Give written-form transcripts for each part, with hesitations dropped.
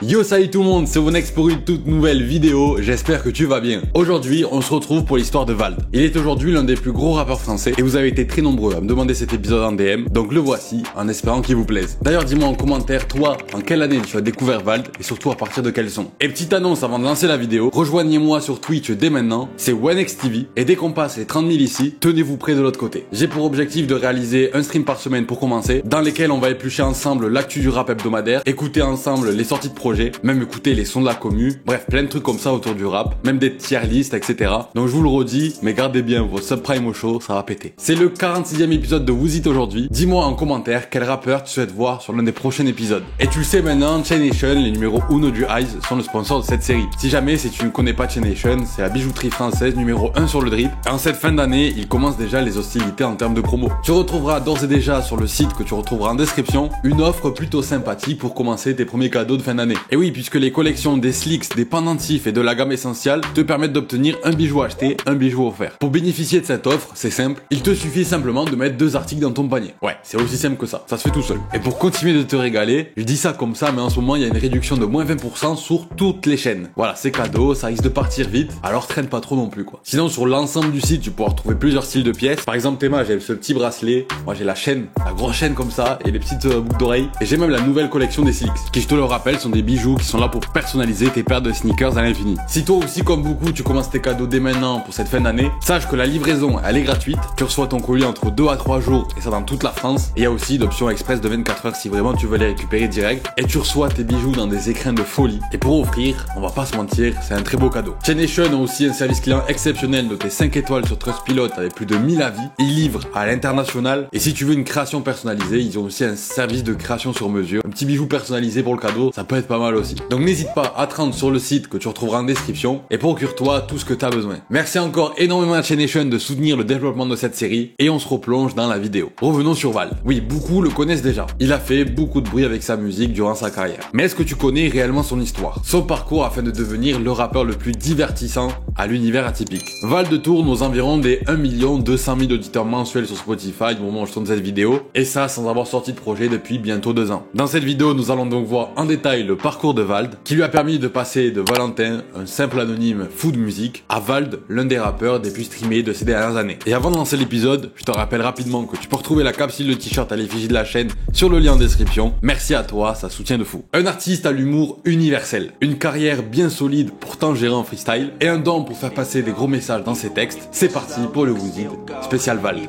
Yo, salut tout le monde, c'est Vonex pour une toute nouvelle vidéo, j'espère que tu vas bien. Aujourd'hui, on se retrouve pour l'histoire de Vald. Il est aujourd'hui l'un des plus gros rappeurs français et vous avez été très nombreux à me demander cet épisode en DM, donc le voici en espérant qu'il vous plaise. D'ailleurs, dis-moi en commentaire, toi, en quelle année tu as découvert Vald et surtout à partir de quel son. Et petite annonce avant de lancer la vidéo, rejoignez-moi sur Twitch dès maintenant, c'est Vonex TV et dès qu'on passe les 30 000 ici, tenez-vous prêts de l'autre côté. J'ai pour objectif de réaliser un stream par semaine pour commencer, dans lesquels on va éplucher ensemble l'actu du rap hebdomadaire, écouter ensemble les sorties de projets, même écouter les sons de la commu, bref plein de trucs comme ça autour du rap, même des tier lists, etc. Donc je vous le redis, mais gardez bien vos subprimes au show, ça va péter. C'est le 46e épisode de Who's It aujourd'hui. Dis-moi en commentaire quel rappeur tu souhaites voir sur l'un des prochains épisodes. Et tu le sais maintenant, Chain Nation, les numéros 1 du Ice, sont le sponsor de cette série. Si jamais, si tu ne connais pas Chain Nation, c'est la bijouterie française numéro 1 sur le drip. Et en cette fin d'année, il commence déjà les hostilités en termes de promo. Tu retrouveras d'ores et déjà sur le site que tu retrouveras en description, une offre plutôt sympathique pour commencer tes premiers cadeaux de fin d'année. Et oui, puisque les collections des slicks, des pendentifs et de la gamme essentielle te permettent d'obtenir un bijou acheté, un bijou offert. Pour bénéficier de cette offre, c'est simple, il te suffit simplement de mettre 2 articles dans ton panier. Ouais, c'est aussi simple que ça se fait tout seul. Et pour continuer de te régaler, je dis ça comme ça, mais en ce moment il y a une réduction de moins 20% sur toutes les chaînes. Voilà, c'est cadeau, ça risque de partir vite, alors traîne pas trop non plus quoi. Sinon sur l'ensemble du site, tu pourras retrouver plusieurs styles de pièces. Par exemple, Théma, j'ai ce petit bracelet, moi j'ai la chaîne, la grosse chaîne comme ça, et les petites boucles d'oreilles. Et j'ai même la nouvelle collection des slicks, qui je te le rappelle sont des bijoux qui sont là pour personnaliser tes paires de sneakers à l'infini. Si toi aussi comme beaucoup tu commences tes cadeaux dès maintenant pour cette fin d'année, sache que la livraison elle est gratuite, tu reçois ton colis entre 2 à 3 jours et ça dans toute la France, et il y a aussi d'options express de 24 heures si vraiment tu veux les récupérer direct, et tu reçois tes bijoux dans des écrins de folie. Et pour offrir, on va pas se mentir, c'est un très beau cadeau. Chain Nation a aussi un service client exceptionnel noté 5 étoiles sur Trustpilot avec plus de 1000 avis, ils livrent à l'international, et si tu veux une création personnalisée, ils ont aussi un service de création sur mesure, un petit bijou personnalisé pour le cadeau, ça peut être pas mal aussi. Donc n'hésite pas à te rendre sur le site que tu retrouveras en description et procure-toi tout ce que tu as besoin. Merci encore énormément à Chain Nation de soutenir le développement de cette série et on se replonge dans la vidéo. Revenons sur Vald. Oui, beaucoup le connaissent déjà. Il a fait beaucoup de bruit avec sa musique durant sa carrière. Mais est-ce que tu connais réellement son histoire? Son parcours afin de devenir le rappeur le plus divertissant à l'univers atypique. Vald tourne aux environs des 1 200 000 auditeurs mensuels sur Spotify au moment où je tourne cette vidéo, et ça sans avoir sorti de projet depuis bientôt 2 ans. Dans cette vidéo, nous allons donc voir en détail le parcours de Vald, qui lui a permis de passer de Valentin, un simple anonyme fou de musique, à Vald, l'un des rappeurs des plus streamés de ces dernières années. Et avant de lancer l'épisode, je te rappelle rapidement que tu peux retrouver la capsule de t-shirt à l'effigie de la chaîne sur le lien en description. Merci à toi, ça soutient de fou. Un artiste à l'humour universel, une carrière bien solide pourtant gérée en freestyle, et un don pour faire passer des gros messages dans ses textes. C'est parti pour le Who's It spécial Vald.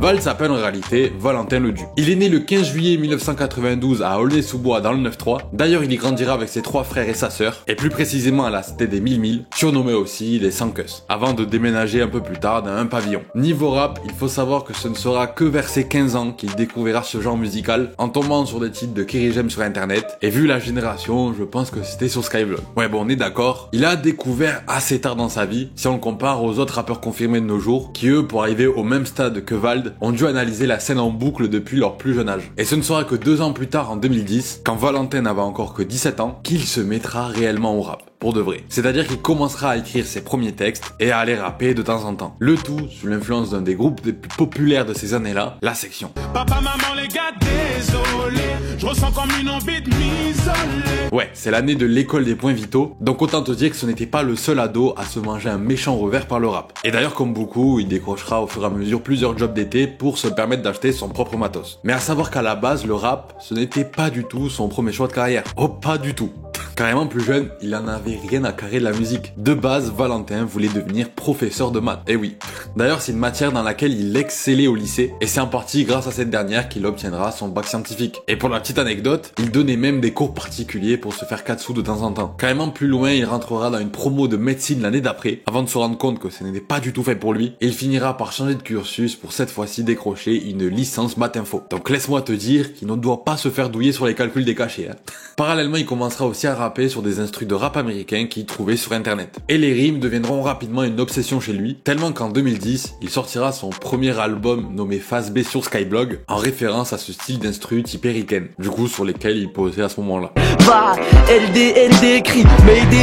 Vald s'appelle en réalité Valentin Ledu. Il est né le 15 juillet 1992 à Aulnay-sous-Bois dans le 9-3. D'ailleurs, il y grandira avec ses 3 frères et sa sœur, et plus précisément à la cité des 1000, surnommée aussi les Sankus, avant de déménager un peu plus tard dans un pavillon. Niveau rap, il faut savoir que ce ne sera que vers ses 15 ans qu'il découvrira ce genre musical en tombant sur des titres de Kerry James sur internet, et vu la génération, je pense que c'était sur Skyblog. Ouais bon, on est d'accord, il a découvert assez tard dans sa vie, si on le compare aux autres rappeurs confirmés de nos jours, qui eux, pour arriver au même stade que Vald, ont dû analyser la scène en boucle depuis leur plus jeune âge. Et ce ne sera que 2 ans plus tard, en 2010, quand Valentin n'avait encore que 17 ans, qu'il se mettra réellement au rap. Pour de vrai. C'est-à-dire qu'il commencera à écrire ses premiers textes et à aller rapper de temps en temps. Le tout sous l'influence d'un des groupes les plus populaires de ces années-là, La Section. Papa, maman, les gars, désolé, je ressens comme une envie de m'isoler. Ouais, c'est l'année de l'école des points vitaux, donc autant te dire que ce n'était pas le seul ado à se manger un méchant revers par le rap. Et d'ailleurs, comme beaucoup, il décrochera au fur et à mesure plusieurs jobs d'été pour se permettre d'acheter son propre matos. Mais à savoir qu'à la base, le rap, ce n'était pas du tout son premier choix de carrière. Oh, pas du tout. Carrément plus jeune, il en avait rien à carrer de la musique. De base, Valentin voulait devenir professeur de maths. Eh oui. D'ailleurs, c'est une matière dans laquelle il excellait au lycée, et c'est en partie grâce à cette dernière qu'il obtiendra son bac scientifique. Et pour la petite anecdote, il donnait même des cours particuliers pour se faire 4 sous de temps en temps. Carrément plus loin, il rentrera dans une promo de médecine l'année d'après, avant de se rendre compte que ce n'était pas du tout fait pour lui, et il finira par changer de cursus pour cette fois-ci décrocher une licence maths info. Donc laisse-moi te dire qu'il ne doit pas se faire douiller sur les calculs des cachets. Parallèlement, il commencera aussi à rapper sur des instrus de rap américain qu'il trouvait sur internet. Et les rimes deviendront rapidement une obsession chez lui, tellement qu'en 2010, il sortira son premier album nommé Phase B sur Skyblog, en référence à ce style d'instru typé ricain, du coup sur lesquels il posait à ce moment-là. Va, LD, crie,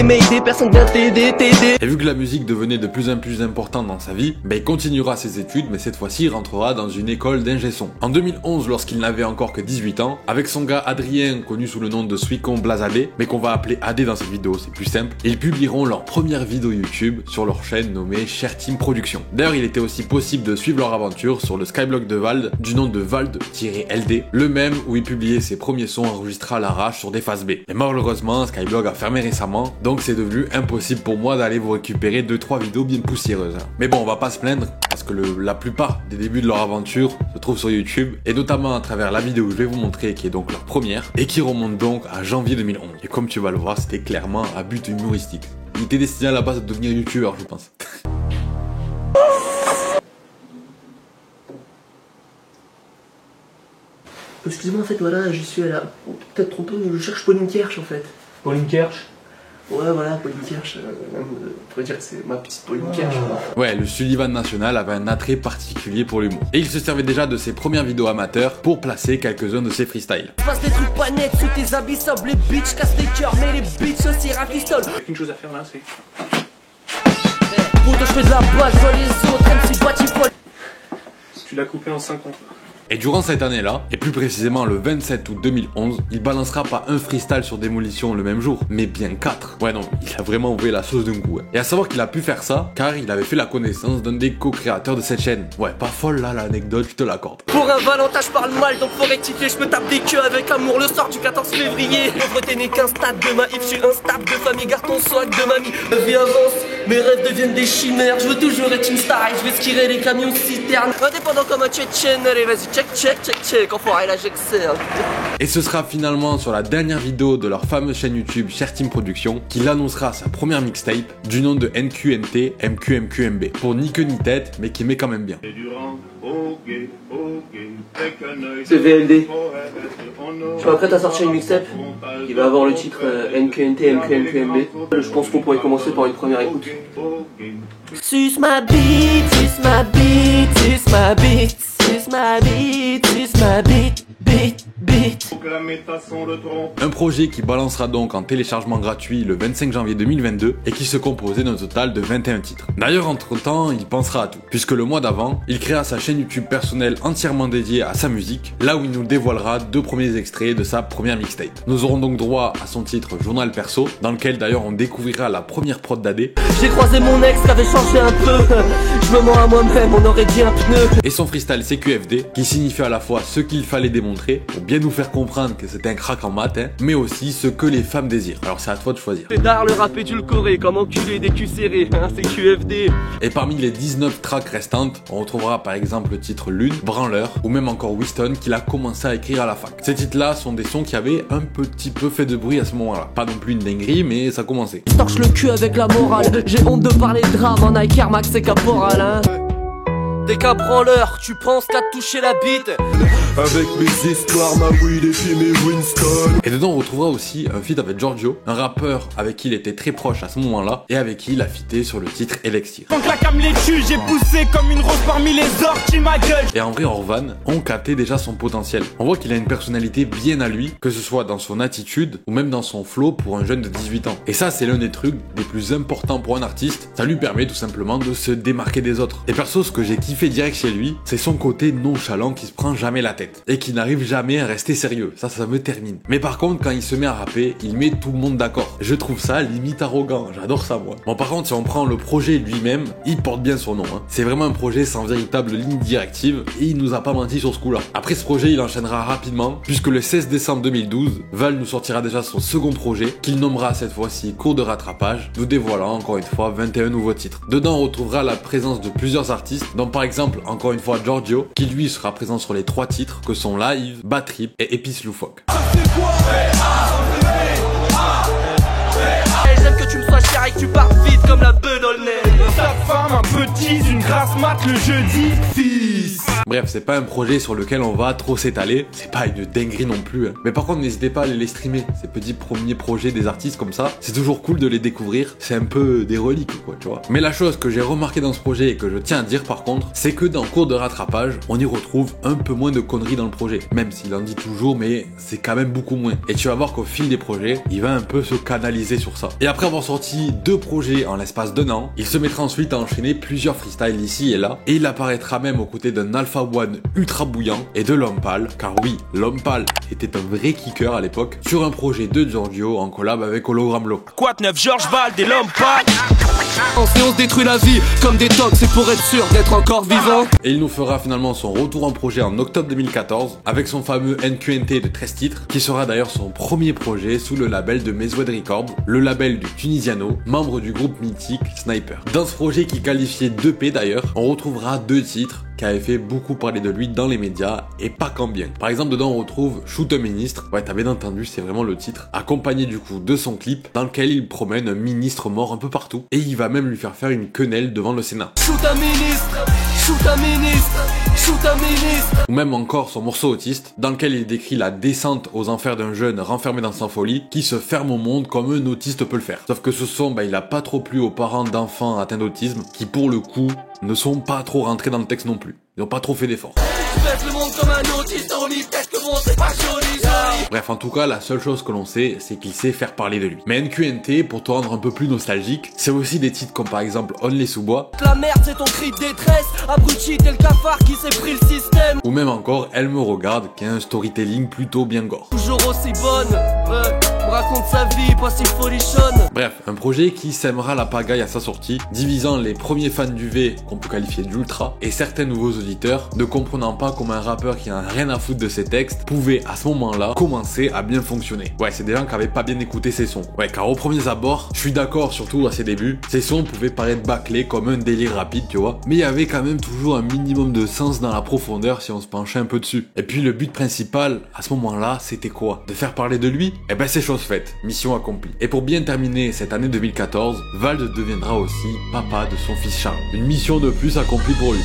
Mayday, personne vient t'aider. Et vu que la musique devenait de plus en plus importante dans sa vie, il continuera ses études, mais cette fois-ci il rentrera dans une école d'ingé son. En 2011, lorsqu'il n'avait encore que 18 ans, avec son gars Adrien, connu sous le nom de Swicon Blazadé, mais qu'on va appeler AD dans cette vidéo, c'est plus simple, ils publieront leur première vidéo YouTube sur leur chaîne nommée Cher Team Production. D'ailleurs, il était aussi possible de suivre leur aventure sur le Skyblog de Vald, du nom de Vald-LD, le même où il publiait ses premiers sons enregistrés à l'arrache sur des phases B. Mais malheureusement, Skyblog a fermé récemment, donc c'est devenu impossible pour moi d'aller vous récupérer 2-3 vidéos bien poussiéreuses. Mais bon, on va pas se plaindre, parce que la plupart des débuts de leur aventure se trouvent sur YouTube, et notamment à travers la vidéo que je vais vous montrer, qui est donc leur première, et qui remonte donc à janvier 2011. Et comme tu vas le voir, c'était clairement à but humoristique. Il était destiné à la base de devenir youtubeur, je pense. Excusez-moi, en fait, voilà, je suis à la... Peut-être trompé, je cherche Pauline Kersh, en fait. Pauline Kersh? Ouais, voilà, Pauline Kersh, on pourrait dire que c'est ma petite Pauline Kersh. Ouais, le Sullivan national avait un attrait particulier pour l'humour. Et il se servait déjà de ses premières vidéos amateurs pour placer quelques-uns de ses freestyles. Je passe des trucs pas nets sous tes habits sobres, les bitches cassent les cœurs, mais les bitches aussi rafistolent. Une chose à faire là, c'est... Pour je fais de la balle, je vois les autres, même si bâti-poil. Tu l'as coupé en 50. Et durant cette année-là, et plus précisément le 27 août 2011, il balancera pas un freestyle sur Démolition le même jour, mais bien 4. Ouais non, il a vraiment ouvert la sauce d'un coup. Et à savoir qu'il a pu faire ça, car il avait fait la connaissance d'un des co-créateurs de cette chaîne. Ouais, pas folle là l'anecdote, je te l'accorde. Pour un Valentin, je parle mal, donc faut rectifier, je me tape des queues avec amour le soir du 14 février. Pauvreté n'est qu'un stade de ma if, je suis instable de famille, garde ton swag de mamie. La vie avance, mes rêves deviennent des chimères, je veux toujours être une star et je vais skirer les camions citernes. Indépendant comme un tchétchène, allez vas-y, check, enfoiré, là j'excelle. Et ce sera finalement sur la dernière vidéo de leur fameuse chaîne YouTube Cher Team Production qu'il annoncera sa première mixtape du nom de NQNT MQMQMB. Pour ni queue ni tête, mais qui met quand même bien. C'est VLD. Je suis prêt à sortir une mixtape qui va avoir le titre NQNT MQMQMB. Je pense qu'on pourrait commencer par une première écoute. Suce ma bite, suce ma bite, suce ma bite, suce ma bite, suce ma bite, bite. Un projet qui balancera donc en téléchargement gratuit le 25 janvier 2022 et qui se composait d'un total de 21 titres. D'ailleurs, entre temps, il pensera à tout, puisque le mois d'avant, il créa sa chaîne YouTube personnelle entièrement dédiée à sa musique, là où il nous dévoilera 2 premiers extraits de sa première mixtape. Nous aurons donc droit à son titre Journal Perso, dans lequel d'ailleurs on découvrira la première prod d'AD. J'ai croisé mon ex qui avait changé un peu, je me mens à moi-même, on aurait dit un pneu. Et son freestyle CQFD, qui signifie à la fois ce qu'il fallait démontrer, pour bien nous faire comprendre que c'était un crack en maths, mais aussi ce que les femmes désirent. Alors c'est à toi de choisir. Pédard, le rap édulcoré, comme enculé des culs serrés, hein, c'est QFD. Et parmi les 19 tracks restantes, on retrouvera par exemple le titre Lune, Branleur, ou même encore Winston qu'il a commencé à écrire à la fac. Ces titres-là sont des sons qui avaient un petit peu fait de bruit à ce moment-là. Pas non plus une dinguerie, mais ça commençait. Je torche le cul avec la morale, j'ai honte de parler de drame en Nike Air Max et Caporal, hein. Dès qu'un branleur, tu penses qu'à toucher la bite. Avec mes histoires, ma weed et puis mes Winston. Et dedans on retrouvera aussi un feat avec Giorgio, un rappeur avec qui il était très proche à ce moment-là, et avec qui il a featé sur le titre Elixir. Donc la cam les tue, j'ai poussé comme une rose parmi les orties, ma gueule. Et en vrai, Orvan, on captait déjà son potentiel. On voit qu'il a une personnalité bien à lui, que ce soit dans son attitude ou même dans son flow pour un jeune de 18 ans. Et ça, c'est l'un des trucs les plus importants pour un artiste. Ça lui permet tout simplement de se démarquer des autres. Et perso, ce que j'ai kiffé direct chez lui, c'est son côté nonchalant qui se prend jamais la tête et qui n'arrive jamais à rester sérieux. Ça me termine. Mais par contre, quand il se met à rapper, il met tout le monde d'accord. Je trouve ça limite arrogant. J'adore ça, moi. Bon, par contre, si on prend le projet lui-même, il porte bien son nom, hein. C'est vraiment un projet sans véritable ligne directive et il nous a pas menti sur ce coup-là. Après ce projet, il enchaînera rapidement puisque le 16 décembre 2012, Val nous sortira déjà son second projet qu'il nommera cette fois-ci Cours de rattrapage, nous dévoilant encore une fois 21 nouveaux titres. Dedans, on retrouvera la présence de plusieurs artistes, dont par exemple, encore une fois, Giorgio, qui lui sera présent sur les 3 titres que sont Live, Bad Trip et Épice Loufoque. J'aime que tu me sois cher et que tu partes vite comme la bedaulnée. Ta femme un peu tease, une grasse mat le jeudi. Fils. Bref, c'est pas un projet sur lequel on va trop s'étaler, c'est pas une dinguerie non plus, hein. Mais par contre, n'hésitez pas à aller les streamer, ces petits premiers projets des artistes comme ça, c'est toujours cool de les découvrir, c'est un peu des reliques quoi, tu vois. Mais la chose que j'ai remarqué dans ce projet et que je tiens à dire par contre, c'est que dans Cours de rattrapage, on y retrouve un peu moins de conneries dans le projet, même s'il en dit toujours, mais c'est quand même beaucoup moins. Et tu vas voir qu'au fil des projets, il va un peu se canaliser sur ça. Et après avoir sorti 2 projets en l'espace d'1 an, il se mettra ensuite à enchaîner plusieurs freestyles ici et là, et il apparaîtra même aux côtés d'un Alpha One ultra bouillant et de L'Homme Pâle, car oui, L'Homme Pâle était un vrai kicker à l'époque, sur un projet de Giorgio en collab avec Hologram Low. Quoi de neuf, Georges Vald et L'Homme Pâle. En séance détruit la vie comme des tocs, c'est pour être sûr d'être encore vivant. Et il nous fera finalement son retour en projet en octobre 2014 avec son fameux NQNT de 13 titres qui sera d'ailleurs son premier projet sous le label de Mezoued Records, le label du Tunisiano, membre du groupe mythique Sniper. Dans ce projet qui qualifiait d'EP d'ailleurs, on retrouvera 2 titres qui avait fait beaucoup parler de lui dans les médias et pas qu'en bien. Par exemple, dedans on retrouve Shoot un ministre, ouais t'as bien entendu, c'est vraiment le titre, accompagné du coup de son clip dans lequel il promène un ministre mort un peu partout et il va même lui faire faire une quenelle devant le Sénat. Shoot un ministre, shoot un ministre, shoot un ministre. Ou même encore son morceau Autiste, dans lequel il décrit la descente aux enfers d'un jeune renfermé dans sa folie qui se ferme au monde comme un autiste peut le faire. Sauf que ce son, il a pas trop plu aux parents d'enfants atteints d'autisme qui pour le coup ne sont pas trop rentrés dans le texte non plus. Ils n'ont pas trop fait d'efforts. Le monde comme un autiste, on lit peut-être que bon, c'est pas joli, joli. Bref, en tout cas, la seule chose que l'on sait, c'est qu'il sait faire parler de lui. Mais NQNT, pour te rendre un peu plus nostalgique, c'est aussi des titres comme par exemple Only Sous-Bois. La merde, c'est ton cri de détresse. Abruti, t'es le cafard qui s'est pris le système. Ou même encore Elle me regarde, qui a un storytelling plutôt bien gore. Toujours aussi bonne, me raconte sa vie, pas si folichonne. Bref, un projet qui sèmera la pagaille à sa sortie, divisant les premiers fans du V, qu'on peut qualifier d'ultra, et certains nouveaux auditeurs, ne comprenant pas comment un rappeur qui n'a rien à foutre de ses textes pouvait à ce moment-là commencer à bien fonctionner. Ouais, c'est des gens qui avaient pas bien écouté ses sons. Ouais, car aux premiers abords, je suis d'accord, surtout à ses débuts, ses sons pouvaient paraître bâclés comme un délire rapide, tu vois, mais il y avait quand même toujours un minimum de sens dans la profondeur si on se penchait un peu dessus. Et puis le but principal, à ce moment-là, c'était quoi? De faire parler de lui? Eh ben c'est chose faite, mission accomplie. Et pour bien terminer cette année 2014, Vald deviendra aussi papa de son fils Charles. Une mission de plus accomplie pour lui.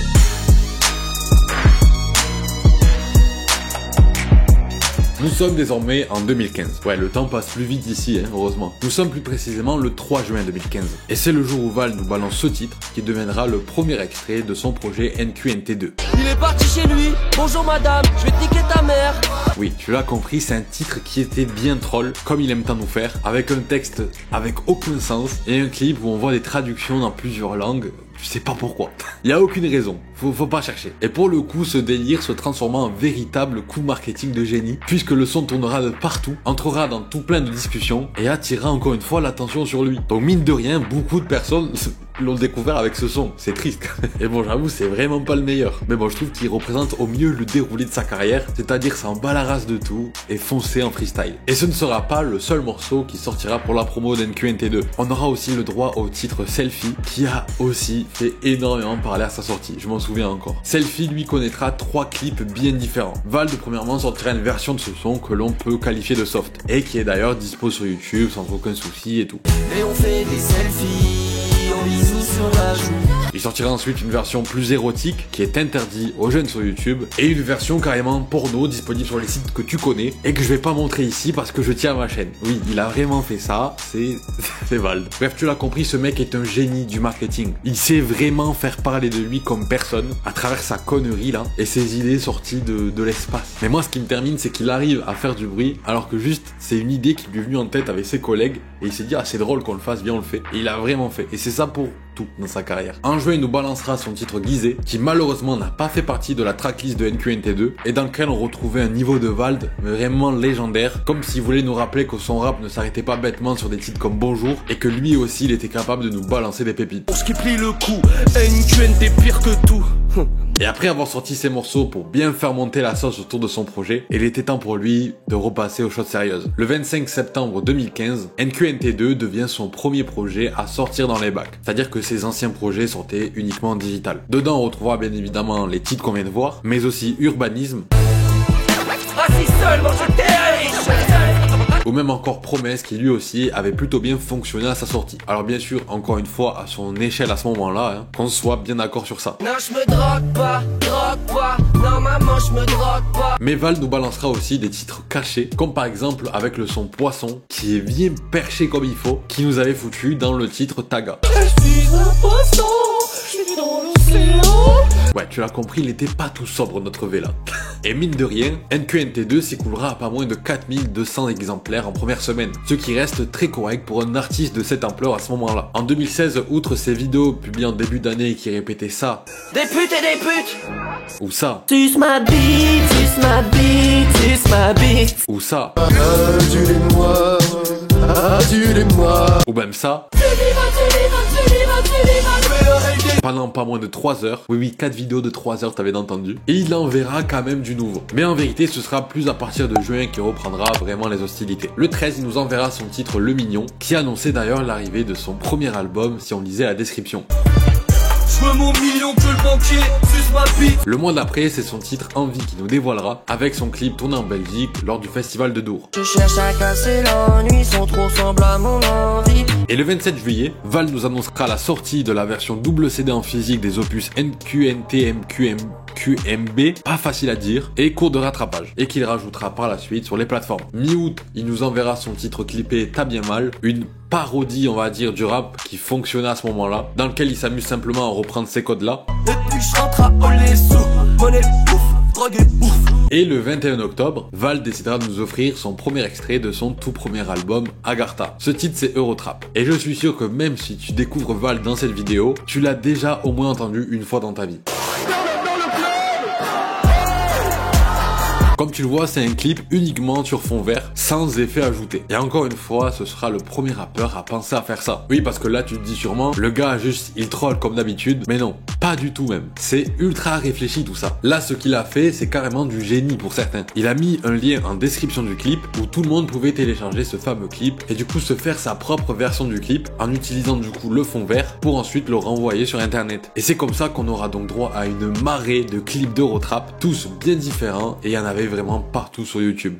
Nous sommes désormais en 2015. Ouais, le temps passe plus vite ici, hein, heureusement. Nous sommes plus précisément le 3 juin 2015. Et c'est le jour où Vald nous balance ce titre qui deviendra le premier extrait de son projet NQNT2. Il est parti chez lui, bonjour madame, je vais te niquer ta mère. Oui, tu l'as compris, c'est un titre qui était bien troll, comme il aime tant nous faire, avec un texte avec aucun sens et un clip où on voit des traductions dans plusieurs langues. Je sais pas pourquoi. Il y a aucune raison. Faut pas chercher. Et pour le coup, ce délire se transforma en véritable coup marketing de génie, puisque le son tournera de partout, entrera dans tout plein de discussions, et attirera encore une fois l'attention sur lui. Donc mine de rien, beaucoup de personnes l'ont découvert avec ce son. C'est triste. Et bon, j'avoue, c'est vraiment pas le meilleur. Mais bon, je trouve qu'il représente au mieux le déroulé de sa carrière, c'est-à-dire s'en bat la race de tout, et foncer en freestyle. Et ce ne sera pas le seul morceau qui sortira pour la promo d'NQNT2. On aura aussi le droit au titre Selfie, qui a aussi fait énormément parler à sa sortie, je m'en souviens encore. Selfie lui connaîtra 3 clips bien différents. Vald premièrement sortira une version de ce son que l'on peut qualifier de soft, et qui est d'ailleurs dispo sur YouTube sans aucun souci et tout. Et on fait des selfies, on bisous sur la joue. Il sortira ensuite une version plus érotique qui est interdite aux jeunes sur YouTube et une version carrément porno disponible sur les sites que tu connais et que je vais pas montrer ici parce que je tiens à ma chaîne. Oui, il a vraiment fait ça, c'est Vald. Bref, tu l'as compris, ce mec est un génie du marketing. Il sait vraiment faire parler de lui comme personne à travers sa connerie là et ses idées sorties de l'espace. Mais moi ce qui me termine c'est qu'il arrive à faire du bruit alors que juste c'est une idée qui lui est venue en tête avec ses collègues et il s'est dit ah c'est drôle qu'on le fasse, bien on le fait. Et il a vraiment fait. Et c'est ça pour tout dans sa carrière. En juin, il nous balancera son titre Guisé, qui malheureusement n'a pas fait partie de la tracklist de NQNT2, et dans lequel on retrouvait un niveau de Vald vraiment légendaire, comme s'il voulait nous rappeler que son rap ne s'arrêtait pas bêtement sur des titres comme Bonjour, et que lui aussi il était capable de nous balancer des pépites. Pour ce qui plie le coup, NQNT pire que tout. Et après avoir sorti ses morceaux pour bien faire monter la sauce autour de son projet, il était temps pour lui de repasser aux choses sérieuses. Le 25 septembre 2015, NQNT2 devient son premier projet à sortir dans les bacs. C'est-à-dire que ses anciens projets sortaient uniquement en digital. Dedans, on retrouvera bien évidemment les titres qu'on vient de voir, mais aussi Urbanisme. Ah si seulement je t'ai riche. ou même encore Promesse qui lui aussi avait plutôt bien fonctionné à sa sortie. Alors bien sûr, encore une fois, à son échelle à ce moment-là, hein, qu'on soit bien d'accord sur ça. Non, je me drogue pas, non maman, je me drogue pas. Mais Val nous balancera aussi des titres cachés, comme par exemple avec le son Poisson, qui est bien perché comme il faut, qui nous avait foutu dans le titre Taga. Je suis un poisson, je suis dans l'océan. Ouais, tu l'as compris, il était pas tout sobre notre Vela. Et mine de rien, NQNT2 s'écoulera à pas moins de 4200 exemplaires en première semaine, ce qui reste très correct pour un artiste de cette ampleur à ce moment-là. En 2016, outre ses vidéos publiées en début d'année qui répétaient ça, des putes et des putes, ou ça, suce ma bite, suce ma bite, suce ma bite, ou ça, Adulez-moi, adulez-moi. ou même ça, pendant pas moins de 3 heures. Oui, 4 vidéos de 3 heures, t'avais entendu. Et il enverra quand même du nouveau. Mais en vérité, ce sera plus à partir de juin qu'il reprendra vraiment les hostilités. Le 13, il nous enverra son titre Le Mignon, qui annonçait d'ailleurs l'arrivée de son premier album si on lisait la description. je veux mon million que le banquier suce ma bite. Le mois d'après, c'est son titre Envie qui nous dévoilera, avec son clip tourné en Belgique lors du festival de Dour. Je cherche à casser l'ennui, sont trop ressemblent à mon envie. Et le 27 juillet, Val nous annoncera la sortie de la version double CD en physique des opus NQNT-MQMB, pas facile à dire, et cours de rattrapage, et qu'il rajoutera par la suite sur les plateformes. Mi-août, il nous enverra son titre clippé T'as bien mal, une parodie on va dire du rap qui fonctionnait à ce moment-là, dans lequel il s'amuse simplement à reprendre ces codes-là. Et puis je rentre à Olé sous, monnaie ouf, drogue et ouf. Et le 21 octobre, Val décidera de nous offrir son premier extrait de son tout premier album, Agartha. Ce titre c'est Eurotrap. Et je suis sûr que même si tu découvres Val dans cette vidéo, tu l'as déjà au moins entendu une fois dans ta vie. Comme tu le vois, c'est un clip uniquement sur fond vert, sans effet ajouté. Et encore une fois, ce sera le premier rappeur à penser à faire ça. Oui, parce que là, tu te dis sûrement, le gars, juste, il troll comme d'habitude. Mais non, pas du tout même. C'est ultra réfléchi tout ça. Là, ce qu'il a fait, c'est carrément du génie pour certains. Il a mis un lien en description du clip, où tout le monde pouvait télécharger ce fameux clip, et du coup se faire sa propre version du clip, en utilisant du coup le fond vert, pour ensuite le renvoyer sur internet. Et c'est comme ça qu'on aura donc droit à une marée de clips d'Eurotrap, tous bien différents, et il y en avait vraiment partout sur YouTube.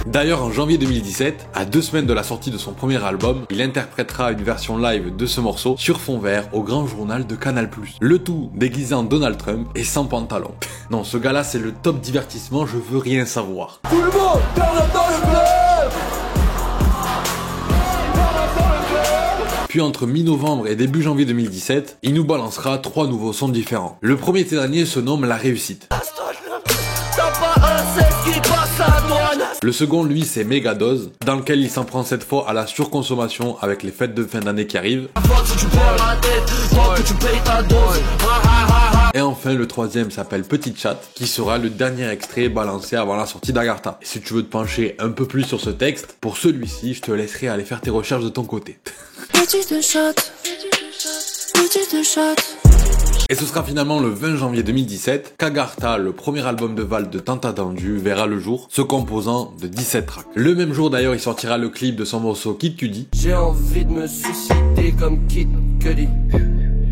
D'ailleurs, en janvier 2017, à 2 semaines de la sortie de son premier album, il interprétera une version live de ce morceau sur fond vert au grand journal de Canal+. Le tout déguisé en Donald Trump et sans pantalon. Non, ce gars-là, c'est le top divertissement, je veux rien savoir. Tout le monde, dans le club. Puis entre mi-novembre et début janvier 2017, il nous balancera 3 nouveaux sons différents. Le premier de ces derniers se nomme La Réussite. T'as pas un 16 qui passe à douane. Le second, lui, c'est Mégadose, dans lequel il s'en prend cette fois à la surconsommation avec les fêtes de fin d'année qui arrivent. Et enfin, le troisième s'appelle Petite Chatte, qui sera le dernier extrait balancé avant la sortie d'Agartha. Et si tu veux te pencher un peu plus sur ce texte, pour celui-ci, je te laisserai aller faire tes recherches de ton côté. Petite chatte, petite chatte. Et ce sera finalement le 20 janvier 2017 qu'Agartha, le premier album de Val de tant attendu, verra le jour, se composant de 17 tracks. Le même jour d'ailleurs, il sortira le clip de son morceau Kid Cudi. J'ai envie de me suicider comme Kid Cudi.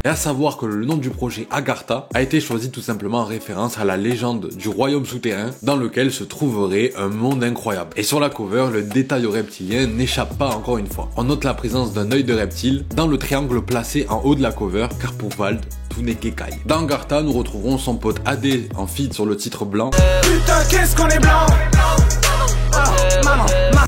Et à savoir que le nom du projet Agartha a été choisi tout simplement en référence à la légende du royaume souterrain dans lequel se trouverait un monde incroyable. Et sur la cover, le détail au reptilien n'échappe pas encore une fois. On note la présence d'un œil de reptile dans le triangle placé en haut de la cover, car pour Vald, tout n'est qu'écaille. Dans Agartha, nous retrouverons son pote AD en feat sur le titre blanc. Putain, qu'est-ce qu'on est blanc.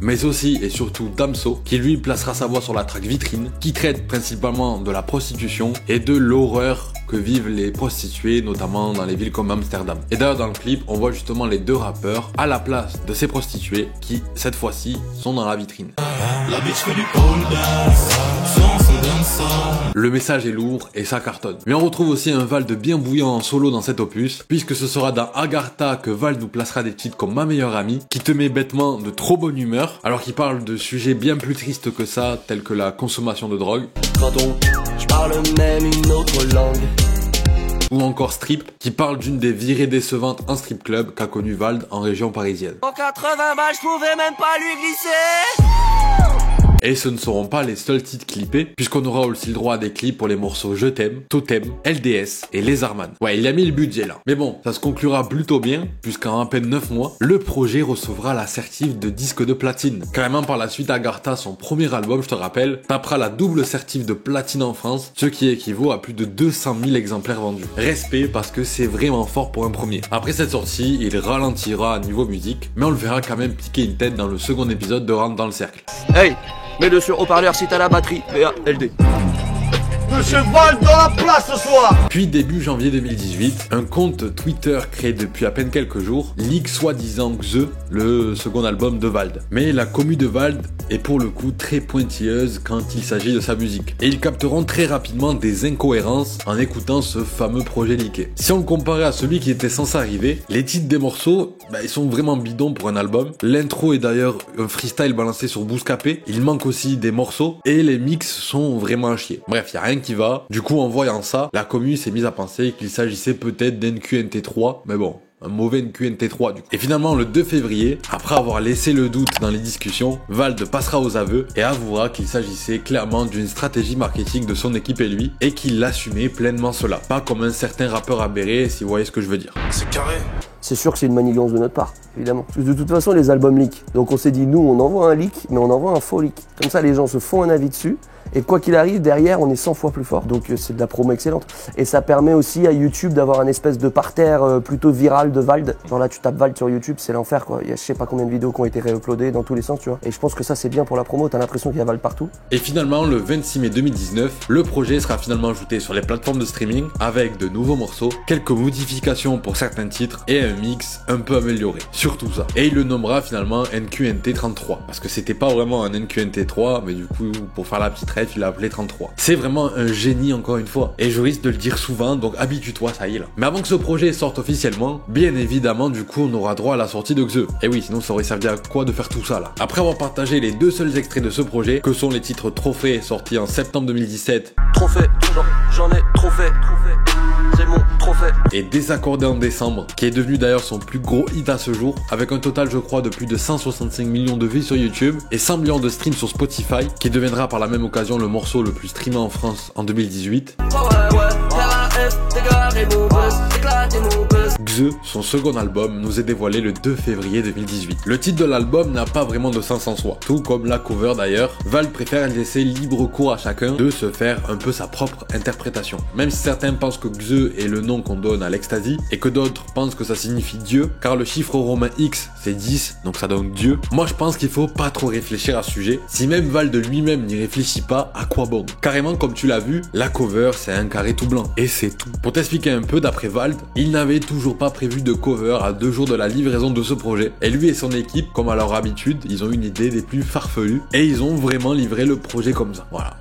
Mais aussi et surtout Damso, qui lui placera sa voix sur la track Vitrine, qui traite principalement de la prostitution et de l'horreur que vivent les prostituées, notamment dans les villes comme Amsterdam. Et d'ailleurs dans le clip, on voit justement les deux rappeurs à la place de ces prostituées qui, cette fois-ci, sont dans la vitrine. La bitch fait du pole dance, le message est lourd et ça cartonne. Mais on retrouve aussi un Val de bien bouillant en solo dans cet opus, puisque ce sera dans Agartha que Val nous placera des titres comme Ma meilleure amie, qui te met bêtement de trop bonne humeur, alors qu'il parle de sujets bien plus tristes que ça, tels que la consommation de drogue. Pardon, je parle même une autre langue. Ou encore Strip, qui parle d'une des virées décevantes en strip club qu'a connu Vald en région parisienne. En 80 balles, je pouvais même pas lui glisser. Et ce ne seront pas les seuls titres clippés, puisqu'on aura aussi le droit à des clips pour les morceaux Je t'aime, Totem, LDS et Lézardman. Ouais, il a mis le budget là. Mais bon, ça se conclura plutôt bien, puisqu'en à peine 9 mois, le projet recevra la certif de disque de platine. Carrément par la suite, Agartha, son premier album, je te rappelle, tapera la double certif de platine en France, ce qui équivaut à plus de 200 000 exemplaires vendus. Respect, parce que c'est vraiment fort pour un premier. Après cette sortie, il ralentira à niveau musique, mais on le verra quand même piquer une tête dans le second épisode de Rentre dans le cercle. Hey, mets-le sur haut-parleur si t'as la batterie. VALD. Monsieur Val dans la place ce soir. Puis début janvier 2018, un compte Twitter créé depuis à peine quelques jours leak soi-disant Xe, le second album de Vald. Mais la commu de Vald est pour le coup très pointilleuse quand il s'agit de sa musique. Et ils capteront très rapidement des incohérences en écoutant ce fameux projet leaké. Si on le comparait à celui qui était censé arriver, les titres des morceaux, ils sont vraiment bidons pour un album. L'intro est d'ailleurs un freestyle balancé sur Bouscapé. Il manque aussi des morceaux et les mix sont vraiment à chier. Bref, il y a rien qui va. Du coup, en voyant ça, la commu s'est mise à penser qu'il s'agissait peut-être d'NQNT3, mais bon, un mauvais NQNT3 du coup. Et finalement, le 2 février, après avoir laissé le doute dans les discussions, Vald passera aux aveux et avouera qu'il s'agissait clairement d'une stratégie marketing de son équipe et lui, et qu'il assumait pleinement cela. Pas comme un certain rappeur aberré, si vous voyez ce que je veux dire. C'est carré. C'est sûr que c'est une manigance de notre part, évidemment. Parce que de toute façon, les albums leak. Donc on s'est dit, nous, on envoie un leak, mais on envoie un faux leak. Comme ça, les gens se font un avis dessus. Et quoi qu'il arrive, derrière, on est 100 fois plus fort. Donc c'est de la promo excellente. Et ça permet aussi à YouTube d'avoir un espèce de parterre plutôt viral de Vald. Genre là, tu tapes Vald sur YouTube, c'est l'enfer quoi. Il y a je sais pas combien de vidéos qui ont été réuploadées dans tous les sens, tu vois. Et je pense que ça, c'est bien pour la promo. T'as l'impression qu'il y a Vald partout. Et finalement, le 26 mai 2019, le projet sera finalement ajouté sur les plateformes de streaming avec de nouveaux morceaux, quelques modifications pour certains titres et un mix un peu amélioré. Surtout ça. Et il le nommera finalement NQNT33. Parce que c'était pas vraiment un NQNT3, mais du coup, pour faire la petite rêve, il l'a appelé 33. C'est vraiment un génie encore une fois. Et je risque de le dire souvent, donc habitue-toi, ça y est là. Mais avant que ce projet sorte officiellement, bien évidemment, du coup, on aura droit à la sortie de Xe. Et oui, sinon ça aurait servi à quoi de faire tout ça là. Après avoir partagé les deux seuls extraits de ce projet, que sont les titres Trophée sortis en septembre 2017, Trophée, j'en ai trop fait. C'est mon trophée. et Désaccordé en décembre, qui est devenu d'ailleurs son plus gros hit à ce jour, avec un total je crois de plus de 165 millions de vues sur YouTube et 100 millions de streams sur Spotify, qui deviendra par la même occasion le morceau le plus streamé en France en 2018. Xe, son second album, nous est dévoilé le 2 février 2018. Le titre de l'album n'a pas vraiment de sens en soi, tout comme la cover d'ailleurs. Vald préfère laisser libre cours à chacun de se faire un peu sa propre interprétation. Même si certains pensent que Xe est le nom qu'on donne à l'ecstasy, et que d'autres pensent que ça signifie Dieu, car le chiffre romain X c'est 10, donc ça donne Dieu. Moi je pense qu'il faut pas trop réfléchir à ce sujet. Si même Vald lui-même n'y réfléchit pas, à quoi bon? Carrément, comme tu l'as vu, la cover c'est un carré tout blanc, et c'est tout. Pour t'expliquer un peu, d'après Vald, il n'avait toujours pas prévu de cover à 2 jours de la livraison de ce projet. Et lui et son équipe, comme à leur habitude, ils ont une idée des plus farfelues, et ils ont vraiment livré le projet comme ça. Voilà.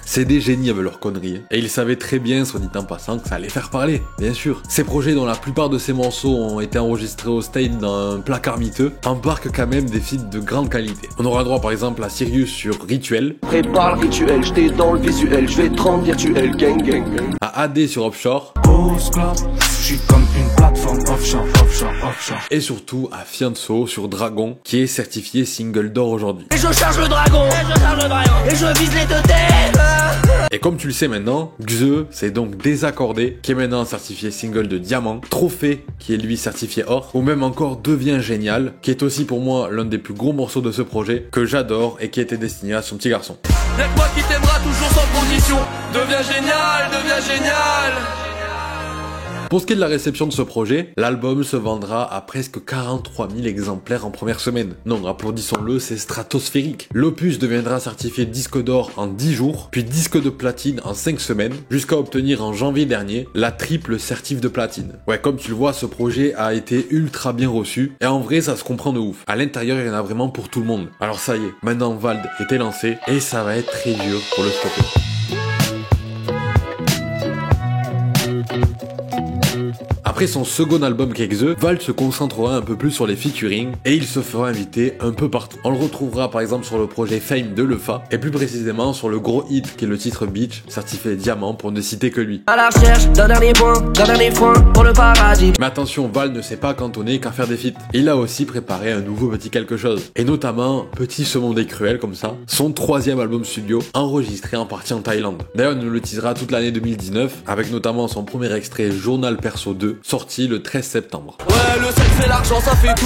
C'est des génies avec leurs conneries. Et ils savaient très bien, soit dit en passant, que ça allait faire parler, bien sûr. Ces projets dont la plupart de ces morceaux ont été enregistrés au stage dans un placard miteux, embarquent quand même des feats de grande qualité. On aura droit par exemple à Sirius sur Rituel, Prépare le rituel, j'étais dans le visuel, je vais te rendre virtuel, gang gang gang. à AD sur Offshore, Je suis comme une plateforme offshore. et surtout à Fianso sur Dragon, qui est certifié single d'or aujourd'hui. Et je charge le dragon, et je vise les deux têtes. Et comme tu le sais maintenant, Xe, c'est donc Désaccordé, qui est maintenant certifié single de diamant, Trophée, qui est lui certifié or, ou même encore Devient Génial, qui est aussi pour moi l'un des plus gros morceaux de ce projet, que j'adore et qui était destiné à son petit garçon. Y'a que moi qui t'aimera toujours sans condition. Deviens génial, deviens génial. Pour ce qui est de la réception de ce projet, l'album se vendra à presque 43 000 exemplaires en première semaine. Non, applaudissons-le, c'est stratosphérique. L'opus deviendra certifié disque d'or en 10 jours, puis disque de platine en 5 semaines, jusqu'à obtenir en janvier dernier la triple certif de platine. Ouais, comme tu le vois, ce projet a été ultra bien reçu, et en vrai, ça se comprend de ouf. À l'intérieur, il y en a vraiment pour tout le monde. Alors ça y est, maintenant Vald était lancé, et ça va être très dur pour le stopper. Après son second album Cake The, Vald se concentrera un peu plus sur les featuring et il se fera inviter un peu partout. On le retrouvera par exemple sur le projet Fame de Lefa et plus précisément sur le gros hit qui est le titre Beach, certifié diamant pour ne citer que lui. À la recherche d'un dernier point, d'un dernier point pour le paradis. Mais attention, Vald ne s'est pas cantonné qu'à faire des feats. Il a aussi préparé un nouveau petit quelque chose. Et notamment, petit secondé cruel comme ça, son 3e album studio, enregistré en partie en Thaïlande. D'ailleurs, il nous le teasera toute l'année 2019, avec notamment son premier extrait Journal Perso 2, sorti le 13 septembre. Ouais, le sexe et l'argent ça fait tout.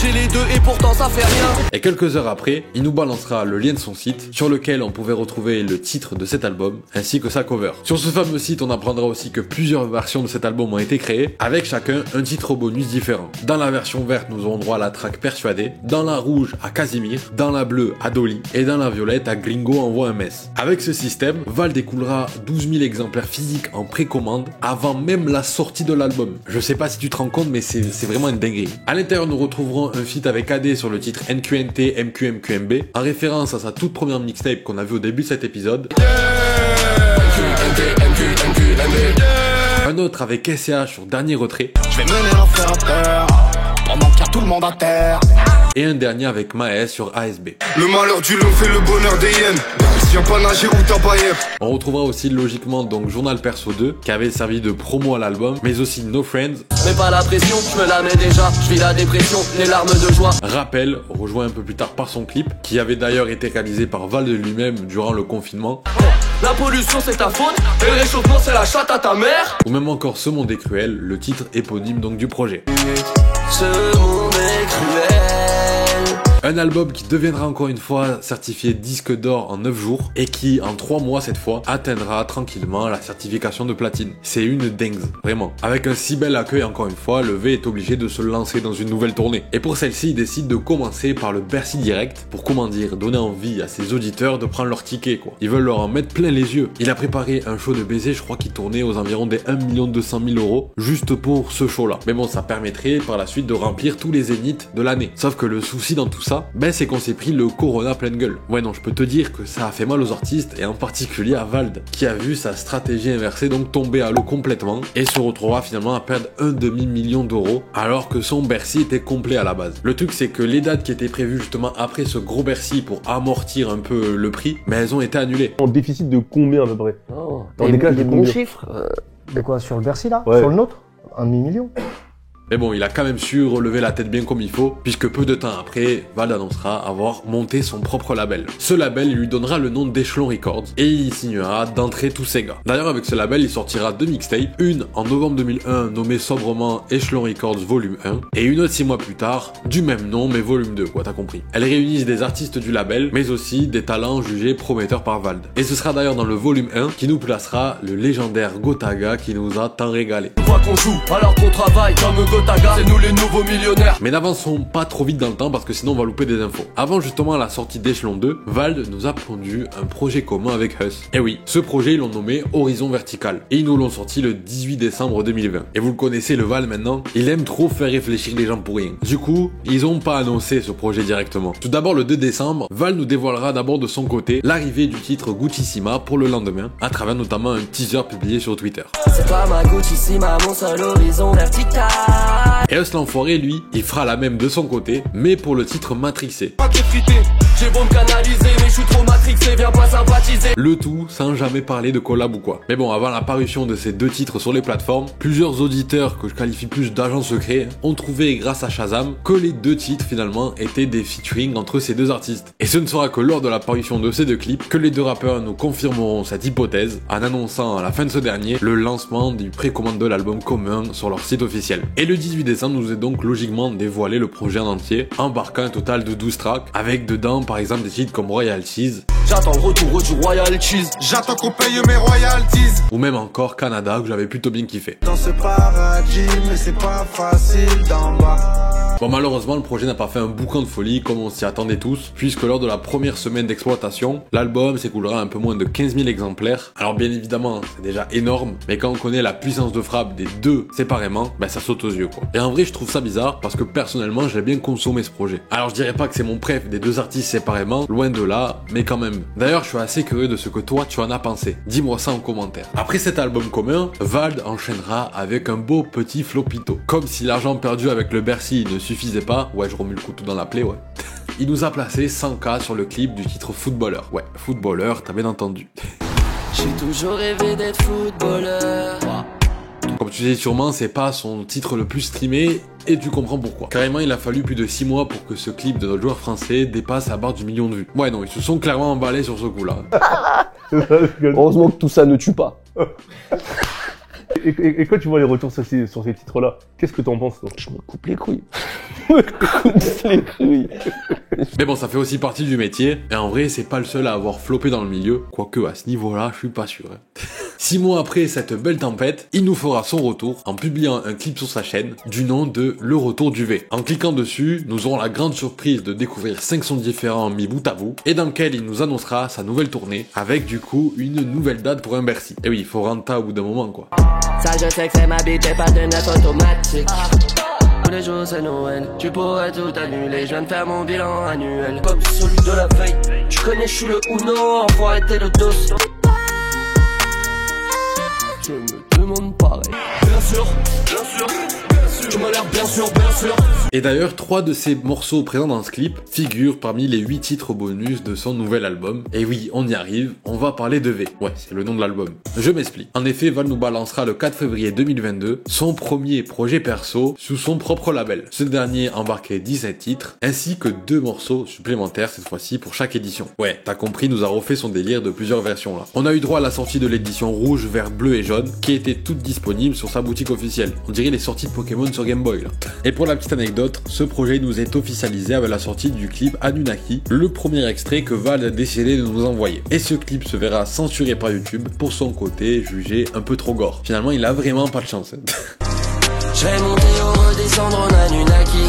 J'ai les deux et pourtant ça fait rien. Et quelques heures après, il nous balancera le lien de son site, sur lequel on pouvait retrouver le titre de cet album, ainsi que sa cover. Sur ce fameux site, on apprendra aussi que plusieurs versions de cet album ont été créées, avec chacun un titre bonus différent. Dans la version verte, nous aurons droit à la track Persuadé, dans la rouge à Casimir, dans la bleue à Dolly, et dans la violette à Gringo envoie un mess. Avec ce système, Vald découlera 12 000 exemplaires physiques en précommande, avant même la sortie de l'album. Je sais pas si tu te rends compte, mais c'est vraiment une dinguerie. À l'intérieur, nous retrouverons un feat avec AD sur le titre NQNT MQMQMB, en référence à sa toute première mixtape qu'on a vu au début de cet épisode. Un autre avec SCH sur Dernier Retrait. Je vais mener l'enfer à terre, pendant qu'il y a tout le monde à terre. Et un dernier avec Maes sur ASB. Le malheur du lion fait le bonheur des hyènes. Si viens pas nager ou t'as pas hier. On retrouvera aussi logiquement donc Journal Perso 2 qui avait servi de promo à l'album, mais aussi No Friends. Mais pas la pression, je me la mets déjà. Je vis la dépression, les larmes de joie. Rappel, rejoint un peu plus tard par son clip, qui avait d'ailleurs été réalisé par Vald lui-même durant le confinement. La pollution c'est ta faute, et le réchauffement c'est la chatte à ta mère. Ou même encore Ce Monde est cruel, le titre éponyme donc du projet. Ce monde est cruel. Un album qui deviendra encore une fois certifié disque d'or en 9 jours et qui, en 3 mois cette fois, atteindra tranquillement la certification de platine. C'est une dingue, vraiment. Avec un si bel accueil encore une fois, le V est obligé de se lancer dans une nouvelle tournée. Et pour celle-ci, il décide de commencer par le Bercy Direct pour, comment dire, donner envie à ses auditeurs de prendre leur ticket, quoi. Ils veulent leur en mettre plein les yeux. Il a préparé un show de baiser, je crois qu'il tournait aux environs des 1 200 000 euros, juste pour ce show-là. Mais bon, ça permettrait par la suite de remplir tous les zéniths de l'année. Sauf que le souci dans tout ça, c'est qu'on s'est pris le Corona pleine gueule. Ouais, non, je peux te dire que ça a fait mal aux artistes et en particulier à Vald, qui a vu sa stratégie inversée donc tomber à l'eau complètement et se retrouvera finalement à perdre un demi-million d'euros alors que son Bercy était complet à la base. Le truc, c'est que les dates qui étaient prévues justement après ce gros Bercy pour amortir un peu le prix, mais elles ont été annulées. En déficit de combien à peu près? Oh, Dans des cas, des bons chiffres. De quoi, sur le Bercy là? Ouais. Sur le nôtre? 1 demi-million. Mais bon, il a quand même su relever la tête bien comme il faut, puisque peu de temps après, Vald annoncera avoir monté son propre label. Ce label, il lui donnera le nom d'Echelon Records, et il y signera d'entrée tous ses gars. D'ailleurs, avec ce label, il sortira 2 mixtapes, une en novembre 2001 nommée sobrement Echelon Records Volume 1, et une autre 6 mois plus tard, du même nom mais Volume 2, quoi, t'as compris. Elles réunissent des artistes du label, mais aussi des talents jugés prometteurs par Vald. Et ce sera d'ailleurs dans le Volume 1 qui nous placera le légendaire Gotaga qui nous a tant régalé. On voit qu'on joue alors qu'on travaille comme Gotaga, c'est nous les nouveaux millionnaires. Mais n'avançons pas trop vite dans le temps parce que sinon on va louper des infos. Avant justement la sortie d'Echelon 2, Vald nous a pondu un projet commun avec Huss. Et oui, ce projet ils l'ont nommé Horizon Vertical. Et ils nous l'ont sorti le 18 décembre 2020. Et vous le connaissez, le Vald maintenant, il aime trop faire réfléchir les gens pour rien. Du coup, ils ont pas annoncé ce projet directement. Tout d'abord le 2 décembre, Vald nous dévoilera d'abord de son côté l'arrivée du titre Gucci-Sima pour le lendemain, à travers notamment un teaser publié sur Twitter. C'est pas ma Gucci-Sima, mon seul horizon vertical. Et Huss l'enfoiré, lui, il fera la même de son côté, mais pour le titre Matrixé. J'ai beau me canaliser, mais je suis trop matrixé, viens pas sympathiser. Le tout sans jamais parler de collab ou quoi. Mais bon, avant la parution de ces deux titres sur les plateformes, plusieurs auditeurs que je qualifie plus d'agents secrets ont trouvé grâce à Shazam que les deux titres finalement étaient des featuring entre ces deux artistes. Et ce ne sera que lors de la parution de ces deux clips que les deux rappeurs nous confirmeront cette hypothèse en annonçant à la fin de ce dernier le lancement du précommande de l'album commun sur leur site officiel. Et le 18 décembre nous est donc logiquement dévoilé le projet en entier, embarquant un total de 12 tracks, avec dedans par exemple des titres comme Royalties. J'attends le retour du Royal Cheese. J'attends qu'on paye mes royalties. Ou même encore Canada que j'avais plutôt bien kiffé. Dans ce paradis, mais c'est pas facile d'en bas. Bon, malheureusement, le projet n'a pas fait un boucan de folie comme on s'y attendait tous, puisque lors de la première semaine d'exploitation, l'album s'écoulera un peu moins de 15 000 exemplaires. Alors bien évidemment, c'est déjà énorme, mais quand on connaît la puissance de frappe des deux séparément, ben ça saute aux yeux quoi. Et en vrai, je trouve ça bizarre, parce que personnellement, j'ai bien consommé ce projet. Alors je dirais pas que c'est mon préf des deux artistes séparément, loin de là, mais quand même. D'ailleurs, je suis assez curieux de ce que toi tu en as pensé. Dis-moi ça en commentaire. Après cet album commun, Vald enchaînera avec un beau petit flopito. Comme si l'argent perdu avec le Bercy ne suffisait pas, ouais je remue le couteau dans la plaie, ouais. Il nous a placé 100K sur le clip du titre Footballeur. Ouais, Footballeur, t'as bien entendu. J'ai toujours rêvé d'être footballeur. Comme tu sais sûrement, c'est pas son titre le plus streamé, et tu comprends pourquoi. Carrément, il a fallu plus de 6 mois pour que ce clip de notre joueur français dépasse la barre du million de vues. Ouais non, ils se sont clairement emballés sur ce coup-là. Heureusement que tout ça ne tue pas. Et quand tu vois les retours sur ces titres-là, qu'est-ce que t'en penses toi? Je me coupe les couilles. Je me coupe les couilles. Mais bon, ça fait aussi partie du métier, et en vrai, c'est pas le seul à avoir floppé dans le milieu, quoique à ce niveau-là, je suis pas sûr. 6 mois après cette belle tempête, il nous fera son retour en publiant un clip sur sa chaîne du nom de Le Retour du V. En cliquant dessus, nous aurons la grande surprise de découvrir 5 sons différents mis bout à bout, et dans lequel il nous annoncera sa nouvelle tournée, avec du coup une nouvelle date pour un Bercy. Et oui, il faut rentrer au bout d'un moment quoi. Ça je sais que c'est ma bite, j'ai pas de neuf automatique. Tous les jours c'est Noël, tu pourrais tout annuler. Je viens de faire mon bilan annuel, comme celui de la veille. Tu connais, je suis le Uno, faut arrêter le dos. Je me demande pareil. Bien sûr, bien sûr. Tu m'as l'air bien sûr, bien sûr. Et d'ailleurs, 3 de ces morceaux présents dans ce clip figurent parmi les 8 titres bonus de son nouvel album. Et oui, on y arrive, on va parler de V. Ouais, c'est le nom de l'album. Je m'explique. En effet, Vald nous balancera le 4 février 2022 son premier projet perso sous son propre label. Ce dernier embarquait 17 titres, ainsi que 2 morceaux supplémentaires cette fois-ci pour chaque édition. Ouais, t'as compris, nous a refait son délire de plusieurs versions là. On a eu droit à la sortie de l'édition rouge, vert, bleu et jaune, qui était toute disponible sur sa boutique officielle. On dirait les sorties de Pokémon sur Game Boy là. Et pour la petite anecdote, ce projet nous est officialisé avec la sortie du clip Anunnaki, le premier extrait que Vald a décidé de nous envoyer. Et ce clip se verra censuré par YouTube pour son côté jugé un peu trop gore. Finalement, il a vraiment pas de chance. Je vais monter ou redescendre en Anunnaki.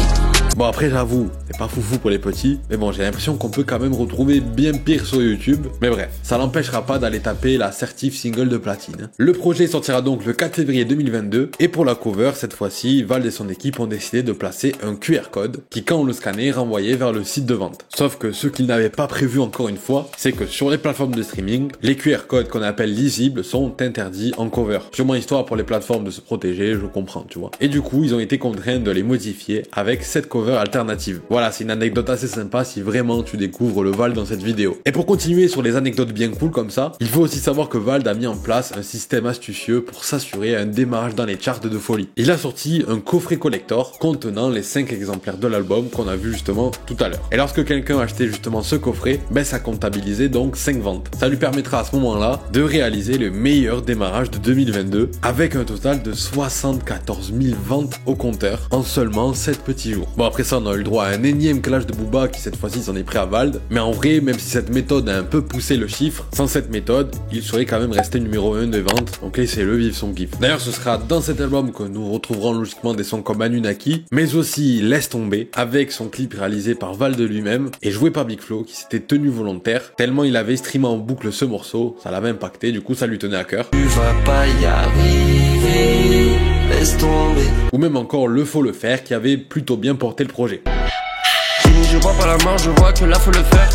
Bon après j'avoue, c'est pas foufou pour les petits, mais bon j'ai l'impression qu'on peut quand même retrouver bien pire sur YouTube, mais bref, ça l'empêchera pas d'aller taper la certif single de platine. Le projet sortira donc le 4 février 2022, et pour la cover, cette fois-ci, Vald et son équipe ont décidé de placer un QR code, qui quand on le scannait, renvoyait vers le site de vente. Sauf que ce qu'ils n'avaient pas prévu encore une fois, c'est que sur les plateformes de streaming, les QR codes qu'on appelle lisibles sont interdits en cover. Sûrement histoire pour les plateformes de se protéger, je comprends, tu vois. Et du coup, ils ont été contraints de les modifier avec cette cover alternative. Voilà, c'est une anecdote assez sympa si vraiment tu découvres le Vald dans cette vidéo. Et pour continuer sur les anecdotes bien cool comme ça, il faut aussi savoir que Vald a mis en place un système astucieux pour s'assurer un démarrage dans les charts de folie. Il a sorti un coffret collector contenant les 5 exemplaires de l'album qu'on a vu justement tout à l'heure. Et lorsque quelqu'un achetait justement ce coffret, ben ça comptabilisait donc 5 ventes. Ça lui permettra à ce moment-là de réaliser le meilleur démarrage de 2022 avec un total de 74 000 ventes au compteur en seulement 7 petits jours. Bon après ça on a eu le droit à un énième clash de Booba qui cette fois-ci s'en est pris à Vald, mais en vrai même si cette méthode a un peu poussé le chiffre, sans cette méthode il serait quand même resté numéro 1 des ventes, donc laissez-le vivre son kiff. D'ailleurs ce sera dans cet album que nous retrouverons logiquement des sons comme Anunnaki, mais aussi Laisse tomber, avec son clip réalisé par Vald lui-même et joué par Big Flo qui s'était tenu volontaire, tellement il avait streamé en boucle ce morceau, ça l'avait impacté, du coup ça lui tenait à cœur. Tu vas pas y arriver, laisse tomber. Ou même encore Le Faut le faire qui avait plutôt bien porté le projet. Je vois pas la main, je vois que là faut le faire.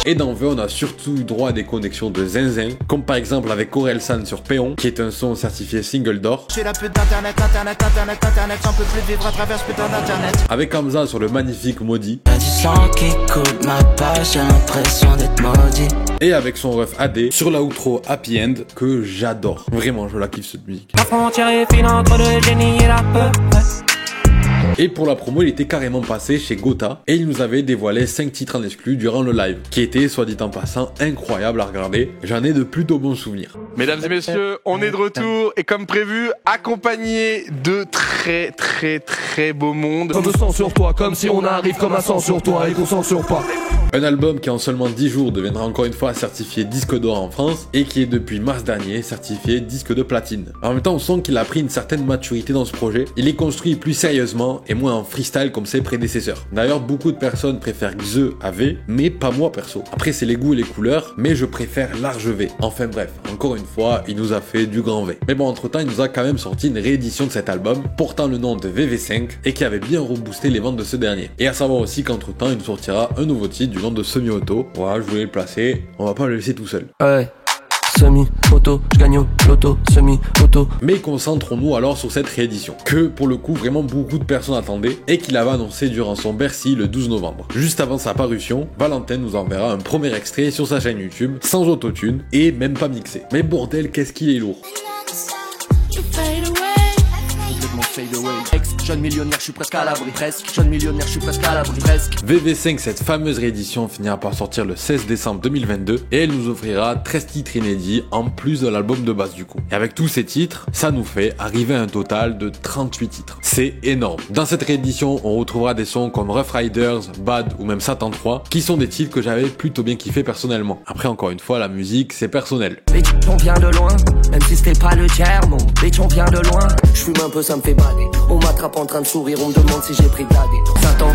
Et dans V, on a surtout eu droit à des connexions de zinzin, comme par exemple avec Orelsan sur Péon, qui est un son certifié single d'or. J'ai la pute d'internet, j'en peux plus vivre à travers ce putain d'internet. Avec Hamza sur le magnifique Maudit. Y'a du sang qui coule ma page, j'ai l'impression d'être maudit. Et avec son ref AD sur la outro Happy End, que j'adore. Vraiment, je la kiffe cette musique. La frontière est fine entre le génie et la peur. Et pour la promo, il était carrément passé chez Gotha et il nous avait dévoilé 5 titres en exclu durant le live, qui était, soit dit en passant, incroyable à regarder. J'en ai de plutôt bons souvenirs. Mesdames et messieurs, on est de retour et comme prévu, accompagné de très beau monde. On me sent sur toi, comme si on arrive comme un sang sur toi et qu'on censure pas. Un album qui en seulement 10 jours deviendra encore une fois certifié disque d'or en France et qui est depuis mars dernier certifié disque de platine. En même temps, on sent qu'il a pris une certaine maturité dans ce projet. Il est construit plus sérieusement et moins en freestyle comme ses prédécesseurs. D'ailleurs, beaucoup de personnes préfèrent Xe à V, mais pas moi perso. Après, c'est les goûts et les couleurs, mais je préfère large V. Enfin bref, encore une fois, il nous a fait du grand V. Mais bon, entre temps, il nous a quand même sorti une réédition de cet album, portant le nom de VV5, et qui avait bien reboosté les ventes de ce dernier. Et à savoir aussi qu'entre temps, il nous sortira un nouveau titre du nom de Semi-Auto. Voilà, je voulais le placer, on va pas le laisser tout seul. Ouais. Semi-auto, je gagne au loto, semi-auto. Mais concentrons-nous alors sur cette réédition, que pour le coup vraiment beaucoup de personnes attendaient, et qu'il avait annoncé durant son Bercy le 12 novembre. Juste avant sa parution, Valentin nous enverra un premier extrait sur sa chaîne YouTube, sans autotune, et même pas mixé. Mais bordel, qu'est-ce qu'il est lourd. Jeune millionnaire, je suis presque à l'abri, presque. Jeune millionnaire, je suis presque à l'abri, presque. VV5, cette fameuse réédition, finira par sortir le 16 décembre 2022 et elle nous offrira 13 titres inédits en plus de l'album de base du coup. Et avec tous ces titres, ça nous fait arriver à un total de 38 titres. C'est énorme. Dans cette réédition, on retrouvera des sons comme Rough Riders, Bad ou même Satan 3 qui sont des titres que j'avais plutôt bien kiffé personnellement. Après, encore une fois, la musique, c'est personnel. Bitch, on vient de loin, même si c'était pas le tiers, mon bitch, on vient de loin. Je fume un peu, ça me fait bader. On m'attrape en train de sourire, on me demande si j'ai pris de la dé. Satan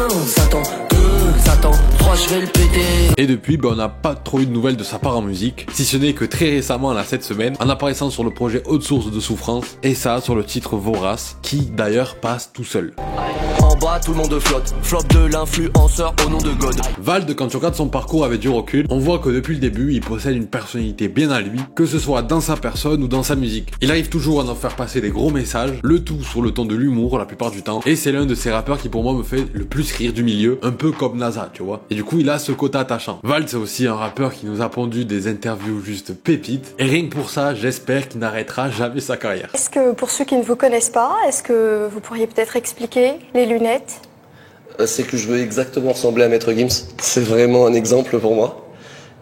1, Satan 2, Satan 3, je vais le péter. Et depuis, on n'a pas trop eu de nouvelles de sa part en musique, si ce n'est que très récemment, là, cette semaine, en apparaissant sur le projet Haute Source de Souffrance, et ça sur le titre Vorace, qui d'ailleurs passe tout seul. En bas, tout le monde flotte, flotte de l'influenceur au nom de God. Vald, quand tu regardes son parcours avec du recul, on voit que depuis le début, il possède une personnalité bien à lui, que ce soit dans sa personne ou dans sa musique. Il arrive toujours à en faire passer des gros messages, le tout sur le ton de l'humour la plupart du temps, et c'est l'un de ces rappeurs qui pour moi me fait le plus rire du milieu, un peu comme NASA, tu vois. Et du coup, il a ce côté attachant. Vald, c'est aussi un rappeur qui nous a pondu des interviews juste pépites, et rien que pour ça, j'espère qu'il n'arrêtera jamais sa carrière. Est-ce que pour ceux qui ne vous connaissent pas, est-ce que vous pourriez peut-être expliquer les lunettes ? C'est que je veux exactement ressembler à Maître Gims. C'est vraiment un exemple pour moi.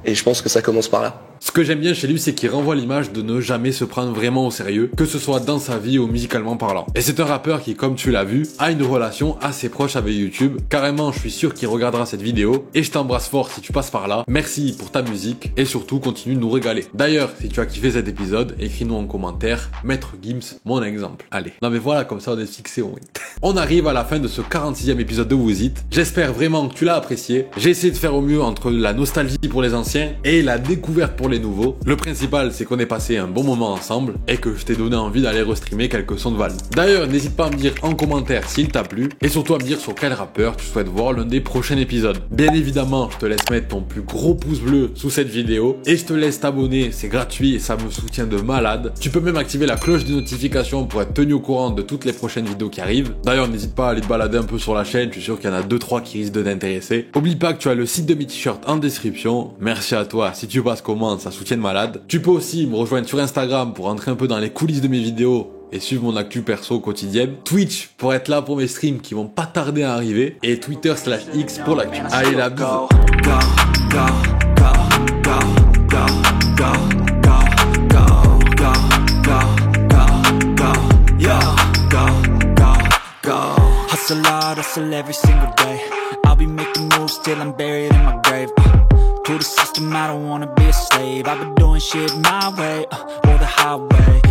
Et je pense que ça commence par là. Ce que j'aime bien chez lui, c'est qu'il renvoie l'image de ne jamais se prendre vraiment au sérieux, que ce soit dans sa vie ou musicalement parlant. Et c'est un rappeur qui, comme tu l'as vu, a une relation assez proche avec YouTube. Carrément, je suis sûr qu'il regardera cette vidéo. Et je t'embrasse fort si tu passes par là. Merci pour ta musique et surtout continue de nous régaler. D'ailleurs, si tu as kiffé cet épisode, écris-nous en commentaire Maître Gims, mon exemple. Allez. Non mais voilà, comme ça on est fixé au rythme. On arrive à la fin de ce 46e épisode de Who's It. J'espère vraiment que tu l'as apprécié. J'ai essayé de faire au mieux entre la nostalgie pour les anciens et la découverte pour les nouveaux. Le principal, c'est qu'on ait passé un bon moment ensemble et que je t'ai donné envie d'aller restreamer quelques sons de Vald. D'ailleurs, n'hésite pas à me dire en commentaire s'il t'a plu et surtout à me dire sur quel rappeur tu souhaites voir l'un des prochains épisodes. Bien évidemment, je te laisse mettre ton plus gros pouce bleu sous cette vidéo et je te laisse t'abonner, c'est gratuit et ça me soutient de malade. Tu peux même activer la cloche de notification pour être tenu au courant de toutes les prochaines vidéos qui arrivent. D'ailleurs, n'hésite pas à aller te balader un peu sur la chaîne, je suis sûr qu'il y en a 2-3 qui risquent de t'intéresser. Oublie pas que tu as le site de mes t-shirts en description. Merci à toi, si tu passes commande, ça soutient de malade. Tu peux aussi me rejoindre sur Instagram pour entrer un peu dans les coulisses de mes vidéos et suivre mon actu perso quotidienne. Twitch pour être là pour mes streams qui vont pas tarder à arriver. Et Twitter/X pour l'actu. Allez la bise. Hustle hard, hustle every single day. I'll be making moves till I'm buried in my grave. To the system, I don't wanna be a slave. I've been doing shit my way, or the highway.